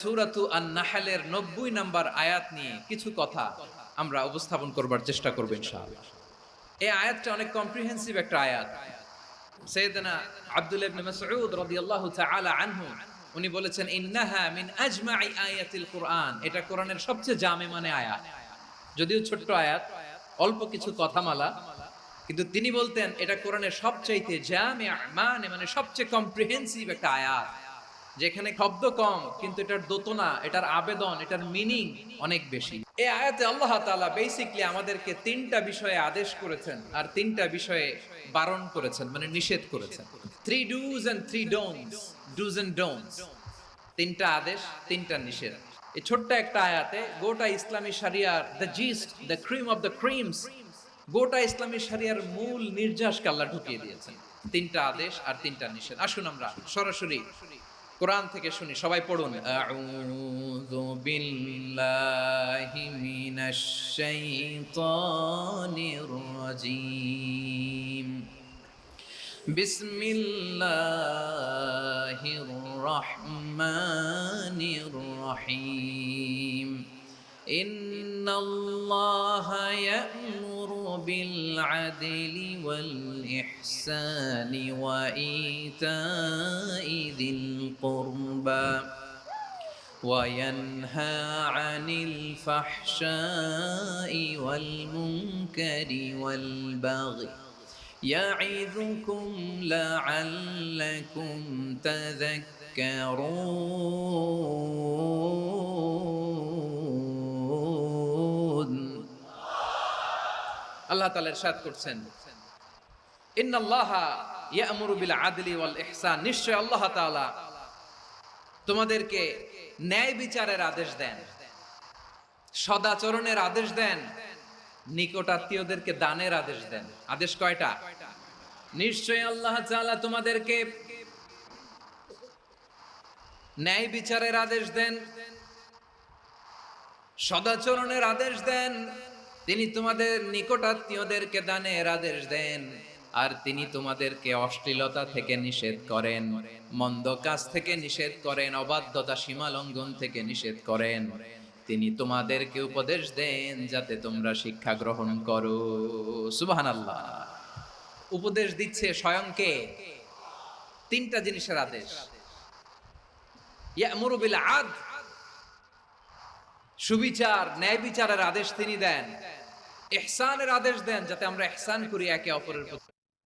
সূরাতু আন-নাহলের ৯০ নম্বর আয়াত নিয়ে কিছু কথা আমরা উপস্থাপন করবার চেষ্টা করব ইনশাআল্লাহ। এই আয়াতটা অনেক কম্প্রিহেন্সিভ একটা আয়াত। সাইয়েদনা আব্দুল্লাহ ইবনে মাসউদ রাদিয়াল্লাহু তাআলা আনহু উনি বলেছেন, ইন্নাহা মিন আজমাই আয়াতিল কুরআন। এটা কোরআনের সবচেয়ে জামে মানে আয়াত। যদিও ছোট্ট আয়াত, অল্প কিছু কথামালা, কিন্তু তিনি বলতেন এটা কোরআনের সবচাইতে জামিআ মানে সবচেয়ে কম্প্রিহেন্সিভ একটা আয়াত, যেখানে শব্দ কম কিন্তু এটার দোতনা, এটার আবেদন, এটার মিনিং অনেক বেশি। এই আয়াতে আল্লাহ তাআলা বেসিক্যালি আমাদেরকে তিনটা বিষয়ে আদেশ করেছেন আর তিনটা বিষয়ে বারণ করেছেন, মানে নিষেধ করেছেন। 3 do's and 3 don'ts, do's and don'ts, তিনটা আদেশ, তিনটা নিষেধ। এই ছোট্ট একটা আয়াতে গোটা ইসলামী শরিয়ার the gist, the cream of the creams, গোটা ইসলামী শরিয়ার মূল নির্যাসকে আল্লাহ ঢুকিয়ে দিয়েছেন। তিনটা আদেশ আর তিনটা নিষেধ। আসুন আমরা সরাসরি কোরআন থেকে শুনি, সবাই পড়ুন। আউযু বিল্লাহি মিনাশ শাইতানির রাজীম। বিসমিল্লাহির রহমানির রহিম। ইন্নাল্লাহা ইয়া'মুরু বিল আদলি ওয়াল ইহসানি ওয়া ইতাই যিল কুরবা ওয়া ইয়ানহা আনিল ফাহশাই ওয়াল মুনকারি ওয়াল বাগই يعظكم لعلكم تذكرون। আল্লাহ তাআলা ইরশাদ করছেন, ইন্নাল্লাহা ইয়া'মুরু বিল আদলি ওয়াল ইহসান। নিশ্চয় আল্লাহ তাআলা তোমাদেরকে ন্যায় বিচারের আদেশ দেন, সদাচরণের আদেশ দেন, নিকটাত্মীয়দেরকে দানের আদেশ দেন। আদেশ কয়টা? নিশ্চয় আল্লাহ তাআলা তোমাদেরকে ন্যায় বিচারের আদেশ দেন, সদাচরণের আদেশ দেন, তিনি তোমাদের নিকটাত্মীয়দেরকে দানের আদেশ দেন, আর তিনি তোমাদেরকে অশ্লীলতা থেকে নিষেধ করেন, মন্দ কাজ থেকে নিষেধ করেন, অবাধ্যতা সীমা লঙ্ঘন থেকে নিষেধ করেন। তিনি তোমাদেরকে উপদেশ দেন যাতে তোমরা শিক্ষা গ্রহণ করো। সুবহানাল্লাহ। উপদেশ দিচ্ছে স্বয়ংকে। তিনটা জিনিসের আদেশ। ইয়া'মুরু বিল আদল, সুবিচার, ন্যায় বিচারের আদেশ তিনি দেন। ইহসানের আদেশ দেন যাতে আমরা ইহসান করি একে অপরের প্রতি।